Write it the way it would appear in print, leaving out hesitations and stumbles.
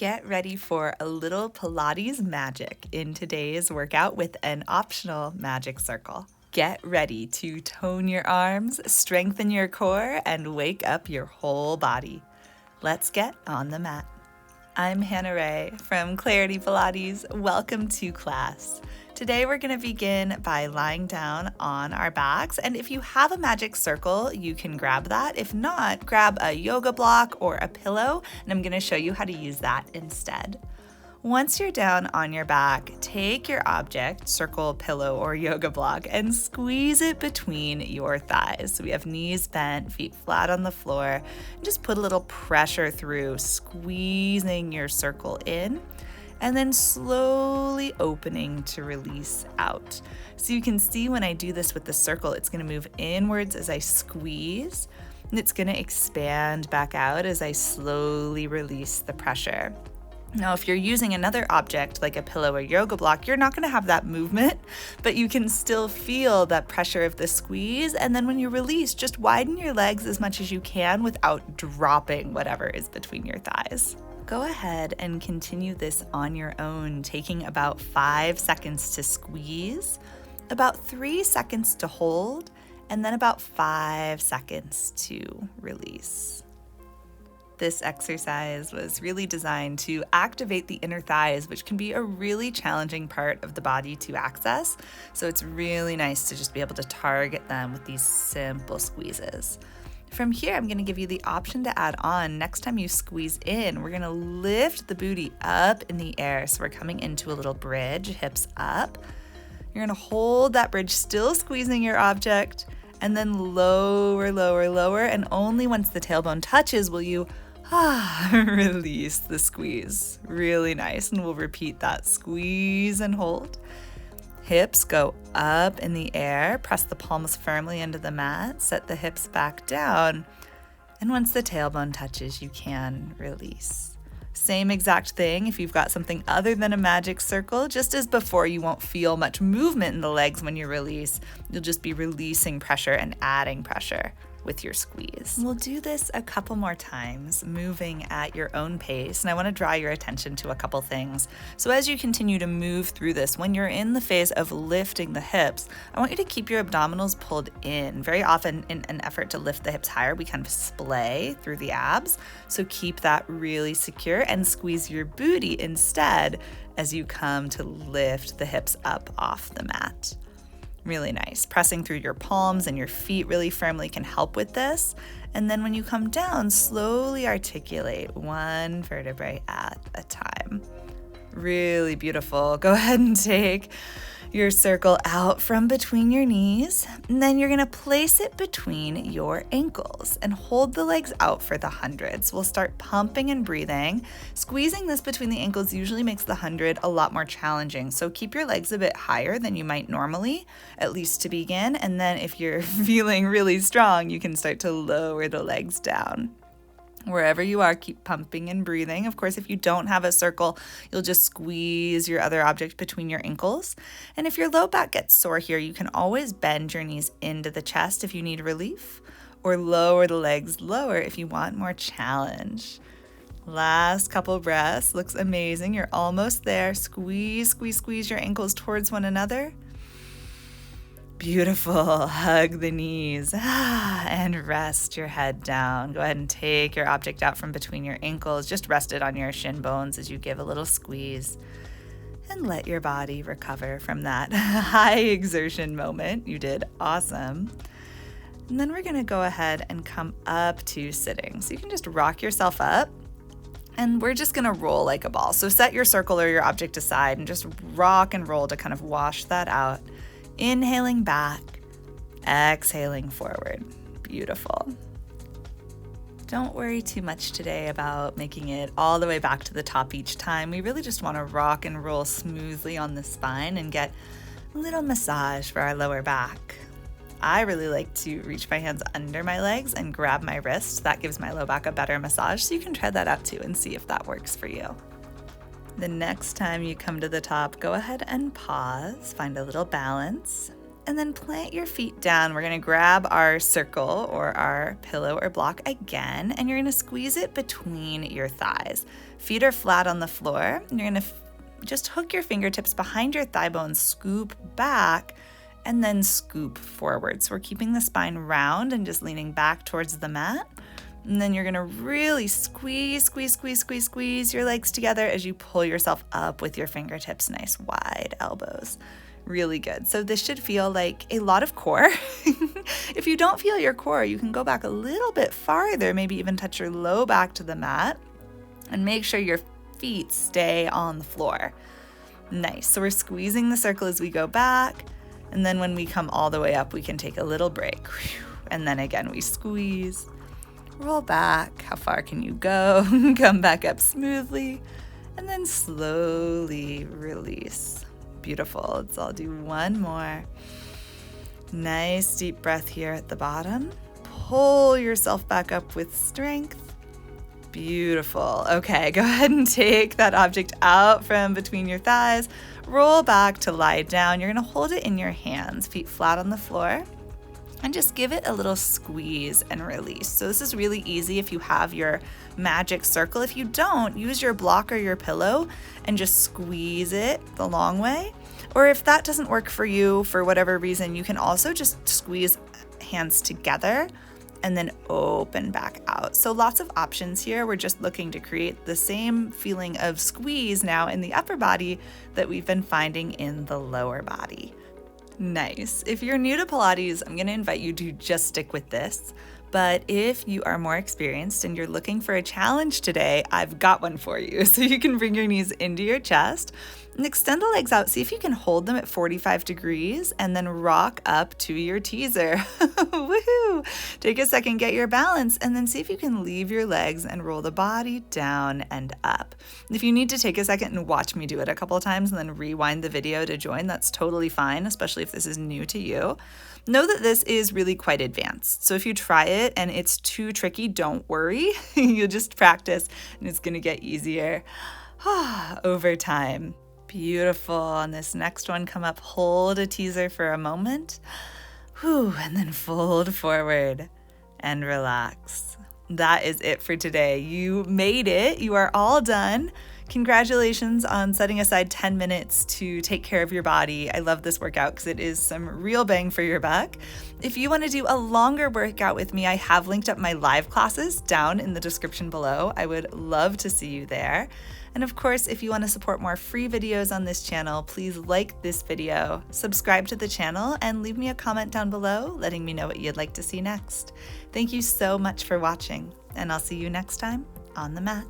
Get ready for a little Pilates magic in today's workout with an optional magic circle. Get ready to tone your arms, strengthen your core, and wake up your whole body. Let's get on the mat. I'm Hannah Ray from Clarity Pilates. Welcome to class. Today we're going to begin by lying down on our backs, and if you have a magic circle, you can grab that. If not, grab a yoga block or a pillow, and I'm going to show you how to use that instead. Once you're down on your back, take your object, circle, pillow, or yoga block, and squeeze it between your thighs. So we have knees bent, feet flat on the floor, and just put a little pressure through, squeezing your circle in, and then slowly opening to release out. So you can see when I do this with the circle, it's going to move inwards as I squeeze, and it's going to expand back out as I slowly release the pressure. Now, if you're using another object like a pillow or yoga block, you're not going to have that movement, but you can still feel that pressure of the squeeze. And then when you release, just widen your legs as much as you can without dropping whatever is between your thighs. Go ahead and continue this on your own, taking about 5 seconds to squeeze, about 3 seconds to hold, and then about 5 seconds to release. This exercise was really designed to activate the inner thighs, which can be a really challenging part of the body to access. So it's really nice to just be able to target them with these simple squeezes. From here, I'm going to give you the option to add on. Next time you squeeze in, we're going to lift the booty up in the air. So we're coming into a little bridge, hips up. You're going to hold that bridge, still squeezing your object, and then lower, lower, lower. And only once the tailbone touches will you release the squeeze. Really nice. And we'll repeat that. Squeeze and hold. Hips go up in the air. Press the palms firmly into the mat. Set the hips back down. And once the tailbone touches, you can release. Same exact thing if you've got something other than a magic circle. Just as before, you won't feel much movement in the legs when you release. You'll just be releasing pressure and adding pressure with your squeeze. We'll do this a couple more times, moving at your own pace. And I want to draw your attention to a couple things. So as you continue to move through this, when you're in the phase of lifting the hips, I want you to keep your abdominals pulled in. Very often in an effort to lift the hips higher, we kind of splay through the abs. So keep that really secure and squeeze your booty instead as you come to lift the hips up off the mat. Really nice. Pressing through your palms and your feet really firmly can help with this. And then when you come down, slowly articulate one vertebrae at a time. Really beautiful. Go ahead and take your circle out from between your knees, and then you're going to place it between your ankles and hold the legs out for the hundreds. We'll start pumping and breathing. Squeezing this between the ankles usually makes the 100 a lot more challenging, so keep your legs a bit higher than you might normally, at least to begin, and then if you're feeling really strong, you can start to lower the legs down. Wherever you are, keep pumping and breathing. Of course, if you don't have a circle, you'll just squeeze your other object between your ankles. And if your low back gets sore here, you can always bend your knees into the chest if you need relief, or lower the legs lower if you want more challenge. Last couple breaths. Looks amazing. You're almost there. Squeeze, squeeze, squeeze your ankles towards one another. Beautiful. Hug the knees and rest your head down. Go ahead and take your object out from between your ankles. Just rest it on your shin bones as you give a little squeeze. And let your body recover from that high exertion moment. You did awesome. And then we're going to go ahead and come up to sitting. So you can just rock yourself up. And we're just going to roll like a ball. So set your circle or your object aside and just rock and roll to kind of wash that out. Inhaling back, exhaling forward. Beautiful. Don't worry too much today about making it all the way back to the top each time. We really just want to rock and roll smoothly on the spine and get a little massage for our lower back. I really like to reach my hands under my legs and grab my wrists. That gives my low back a better massage, so you can try that out too and see if that works for you. The next time you come to the top, go ahead and pause, find a little balance, and then plant your feet down. We're gonna grab our circle or our pillow or block again, and you're gonna squeeze it between your thighs. Feet are flat on the floor, and you're gonna just hook your fingertips behind your thigh bones, scoop back, and then scoop forward. So we're keeping the spine round and just leaning back towards the mat. And then you're gonna really squeeze your legs together as you pull yourself up with your fingertips, nice wide elbows. Really good. So this should feel like a lot of core. If you don't feel your core, you can go back a little bit farther, maybe even touch your low back to the mat, and make sure your feet stay on the floor. Nice. So we're squeezing the circle as we go back, and then when we come all the way up, we can take a little break. And then again, we squeeze, roll back. How far can you go? Come back up smoothly, and then slowly release. Beautiful. Let's all do one more. Nice deep breath here at the bottom. Pull yourself back up with strength. Beautiful. Okay, go ahead and take that object out from between your thighs. Roll back to lie down. You're going to hold it in your hands, feet flat on the floor, and just give it a little squeeze and release. So this is really easy if you have your magic circle. If you don't, use your block or your pillow and just squeeze it the long way. Or if that doesn't work for you for whatever reason, you can also just squeeze hands together and then open back out. So lots of options here. We're just looking to create the same feeling of squeeze now in the upper body that we've been finding in the lower body. Nice. If you're new to Pilates, I'm going to invite you to just stick with this. But if you are more experienced and you're looking for a challenge today, I've got one for you. So you can bring your knees into your chest and extend the legs out. See if you can hold them at 45 degrees and then rock up to your teaser. Woohoo! Take a second, get your balance, and then see if you can leave your legs and roll the body down and up. If you need to take a second and watch me do it a couple of times and then rewind the video to join, that's totally fine, especially if this is new to you. Know that this is really quite advanced. So if you try it and it's too tricky, don't worry. You'll just practice and it's going to get easier over time. Beautiful. On this next one, come up, hold a teaser for a moment. And then fold forward and relax. That is it for today. You made it. You are all done. Congratulations on setting aside 10 minutes to take care of your body. I love this workout because it is some real bang for your buck. If you want to do a longer workout with me, I have linked up my live classes down in the description below. I would love to see you there. And of course, if you want to support more free videos on this channel, please like this video, subscribe to the channel, and leave me a comment down below letting me know what you'd like to see next. Thank you so much for watching, and I'll see you next time on the mat.